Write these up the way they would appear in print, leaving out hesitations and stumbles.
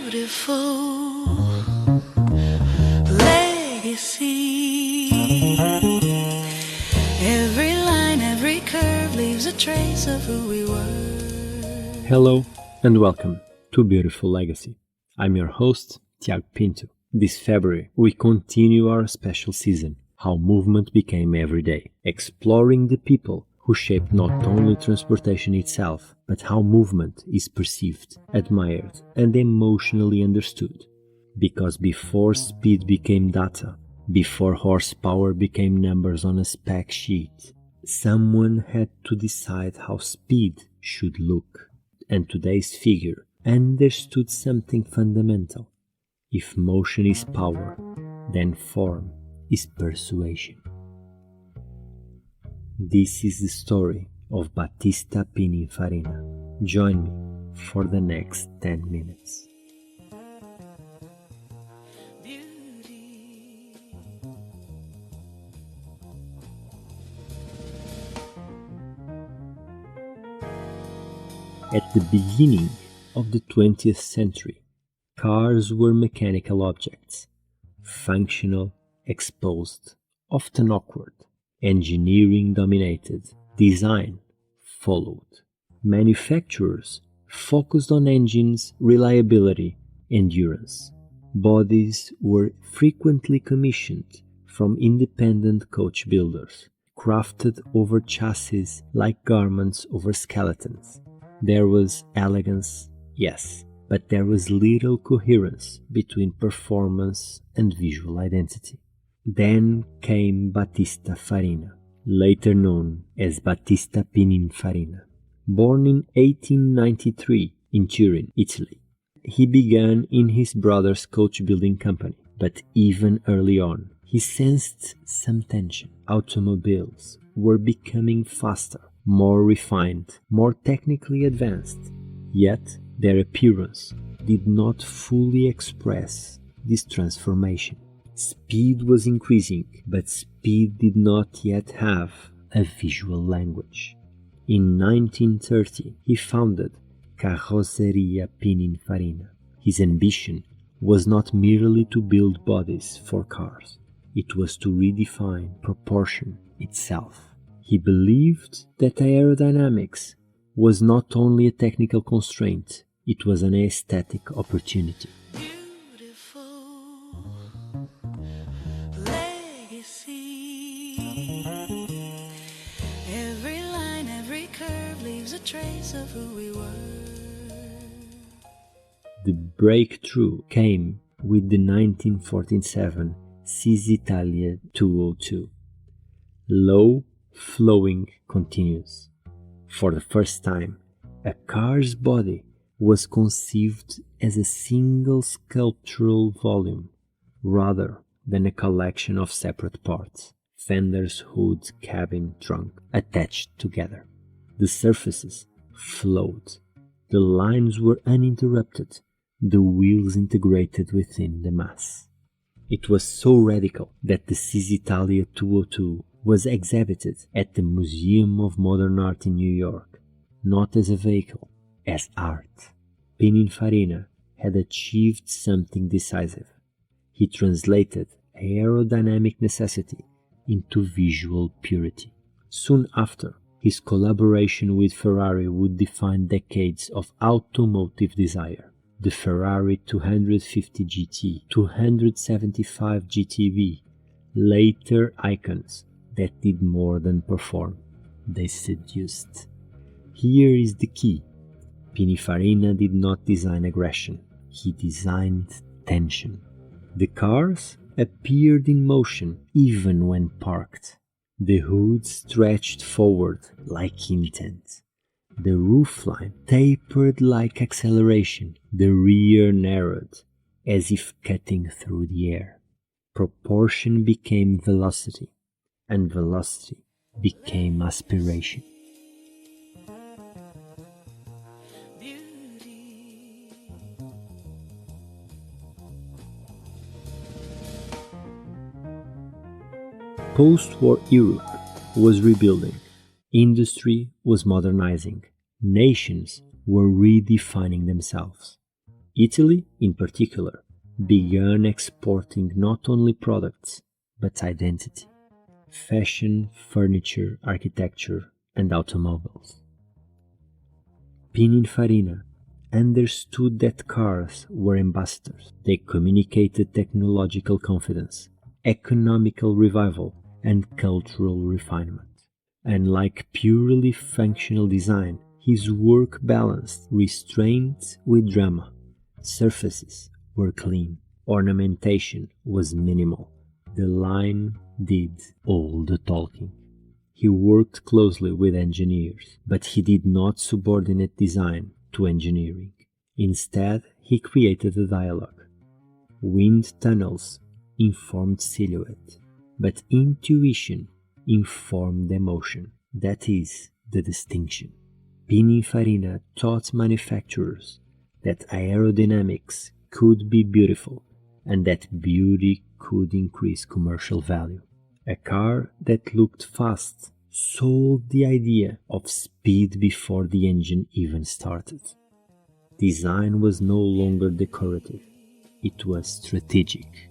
beautiful legacy. Every line, every curve leaves a trace of who we were. Hello and welcome to Beautiful Legacy. I'm your host, Tiago Pinto. This February, we continue our special season, How Movement Became Everyday, exploring the people who shaped not only transportation itself, but how movement is perceived, admired, and emotionally understood. Because before speed became data, before horsepower became numbers on a spec sheet, someone had to decide how speed should look. And today's figure understood something fundamental. If motion is power, then form is persuasion. This is the story of Battista Pininfarina. Join me for the next 10 minutes. At the beginning of the 20th century, cars were mechanical objects, functional, exposed, often awkward. Engineering dominated, design followed. Manufacturers focused on engines, reliability, endurance. Bodies were frequently commissioned from independent coach builders, crafted over chassis like garments over skeletons. There was elegance, yes, but there was little coherence between performance and visual identity. Then came Battista Farina, later known as Battista Pininfarina. Born in 1893 in Turin, Italy, he began in his brother's coach building company, but even early on, he sensed some tension. Automobiles were becoming faster, more refined, more technically advanced, yet their appearance did not fully express this transformation. Speed was increasing, but speed did not yet have a visual language. In 1930, he founded Carrozzeria Pininfarina. His ambition was not merely to build bodies for cars. It was to redefine proportion itself. He believed that aerodynamics was not only a technical constraint, it was an aesthetic opportunity. Every line, every curve leaves a trace of who we were. The breakthrough came with the 1947 Cisitalia 202. Low, flowing, continuous. For the first time, a car's body was conceived as a single sculptural volume, rather than a collection of separate parts, fenders, hood, cabin, trunk, attached together. The surfaces flowed, the lines were uninterrupted, the wheels integrated within the mass. It was so radical that the Cisitalia 202 was exhibited at the Museum of Modern Art in New York, not as a vehicle, as art. Pininfarina had achieved something decisive. He translated aerodynamic necessity into visual purity. Soon after, his collaboration with Ferrari would define decades of automotive desire. The Ferrari 250 GT, 275 GTB, later icons that did more than perform. They seduced. Here is the key. Pininfarina did not design aggression. He designed tension. The cars appeared in motion even when parked. The hood stretched forward like intent. The roofline tapered like acceleration. The rear narrowed as if cutting through the air. Proportion became velocity, and velocity became aspiration. Post-war Europe was rebuilding, industry was modernizing, nations were redefining themselves. Italy, in particular, began exporting not only products, but identity, fashion, furniture, architecture, and automobiles. Pininfarina understood that cars were ambassadors. They communicated technological confidence, economical revival, and cultural refinement. And like purely functional design, his work balanced restraint with drama. Surfaces were clean, ornamentation was minimal. The line did all the talking. He worked closely with engineers, but he did not subordinate design to engineering. Instead, he created a dialogue. Wind tunnels informed silhouette, but intuition informed emotion. That is the distinction. Pininfarina taught manufacturers that aerodynamics could be beautiful and that beauty could increase commercial value. A car that looked fast sold the idea of speed before the engine even started. Design was no longer decorative, it was strategic.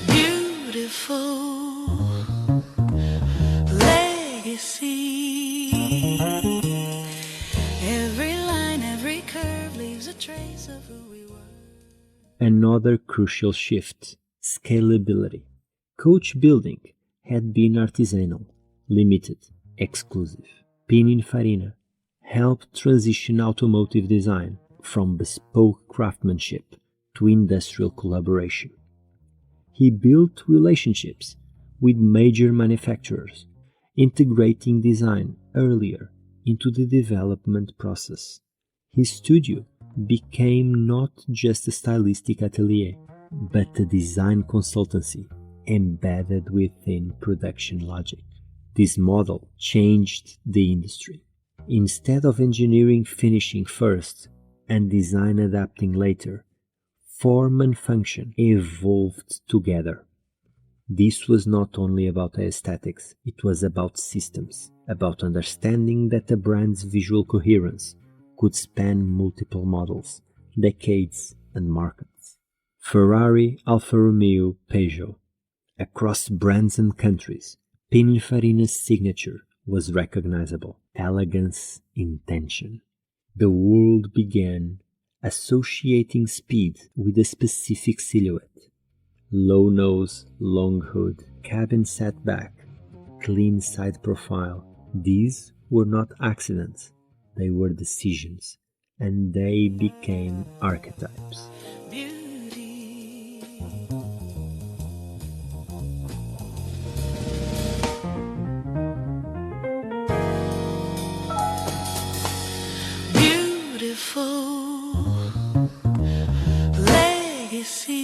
Beautiful legacy. Every line, every curve leaves a trace of who we were. Another crucial shift, scalability. Coach building had been artisanal, limited, exclusive. Pininfarina helped transition automotive design from bespoke craftsmanship to industrial collaboration. He built relationships with major manufacturers, integrating design earlier into the development process. His studio became not just a stylistic atelier, but a design consultancy embedded within production logic. This model changed the industry. Instead of engineering finishing first and design adapting later, form and function evolved together. This was not only about aesthetics, it was about systems, about understanding that a brand's visual coherence could span multiple models, decades, and markets. Ferrari, Alfa Romeo, Peugeot. Across brands and countries, Pininfarina's signature was recognizable: elegance, intention. The world began associating speed with a specific silhouette. Low nose, long hood, cabin set back, clean side profile. These were not accidents, they were decisions, and they became archetypes. Beautiful legacy.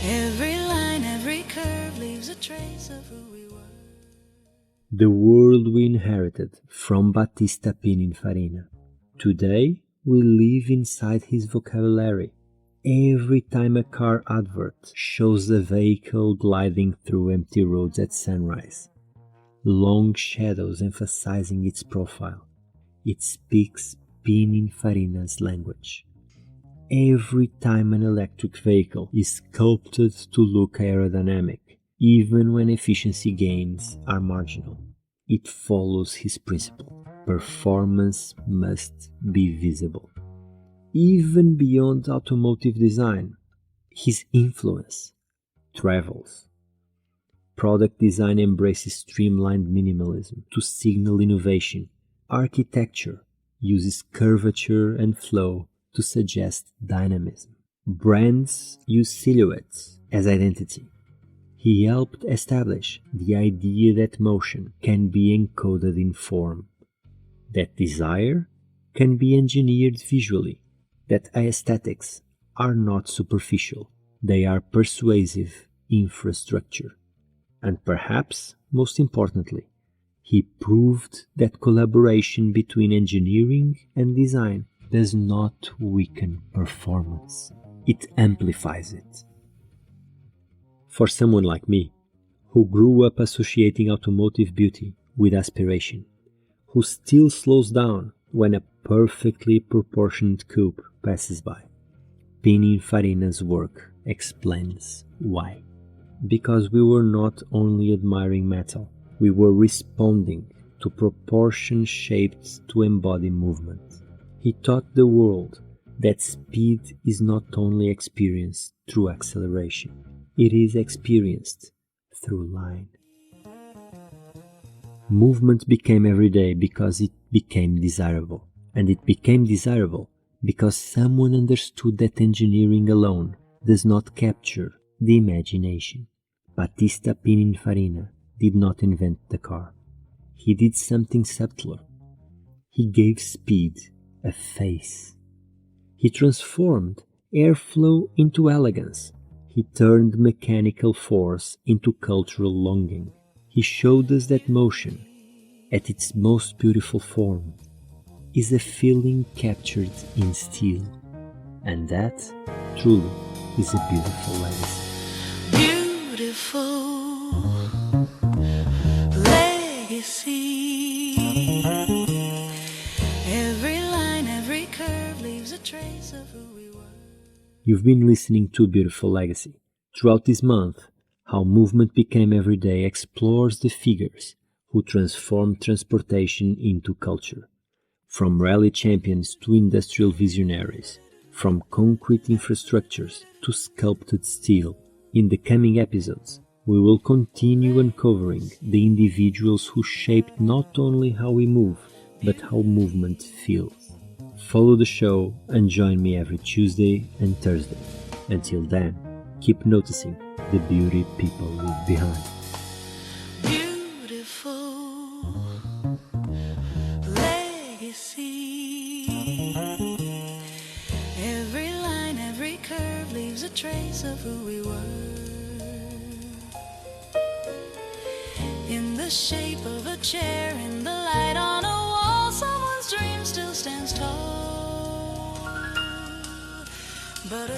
Every line, every curve leaves a trace of who we were. The world we inherited from Battista Pininfarina. Today, we live inside his vocabulary. Every time a car advert shows a vehicle gliding through empty roads at sunrise, long shadows emphasizing its profile, it speaks Pininfarina's language. Every time an electric vehicle is sculpted to look aerodynamic, even when efficiency gains are marginal, it follows his principle. Performance must be visible. Even beyond automotive design, his influence travels. Product design embraces streamlined minimalism to signal innovation. Architecture uses curvature and flow to suggest dynamism. Brands use silhouettes as identity. He helped establish the idea that motion can be encoded in form, that desire can be engineered visually, that aesthetics are not superficial, they are persuasive infrastructure. And perhaps, most importantly, he proved that collaboration between engineering and design does not weaken performance, it amplifies it. For someone like me, who grew up associating automotive beauty with aspiration, who still slows down when a perfectly proportioned coupe passes by. Pininfarina's work explains why. Because we were not only admiring metal, we were responding to proportion shaped to embody movement. He taught the world that speed is not only experienced through acceleration, it is experienced through line. Movement became everyday because it became desirable, and it became desirable because someone understood that engineering alone does not capture the imagination. Battista Pininfarina did not invent the car. He did something subtler. He gave speed a face. He transformed airflow into elegance. He turned mechanical force into cultural longing. He showed us that motion, at its most beautiful form, is a feeling captured in steel. And that, truly, is a beautiful legacy. Beautiful legacy. Every line, every curve leaves a trace of who we were. You've been listening to Beautiful Legacy. Throughout this month, How Movement Became Everyday explores the figures who transformed transportation into culture. From rally champions to industrial visionaries, from concrete infrastructures to sculpted steel. In the coming episodes, we will continue uncovering the individuals who shaped not only how we move, but how movement feels. Follow the show and join me every Tuesday and Thursday. Until then, keep noticing the beauty people leave behind. Beautiful legacy. Every line, every curve leaves a trace of who we were. In the shape of a chair, in the light on a wall, someone's dream still stands tall. But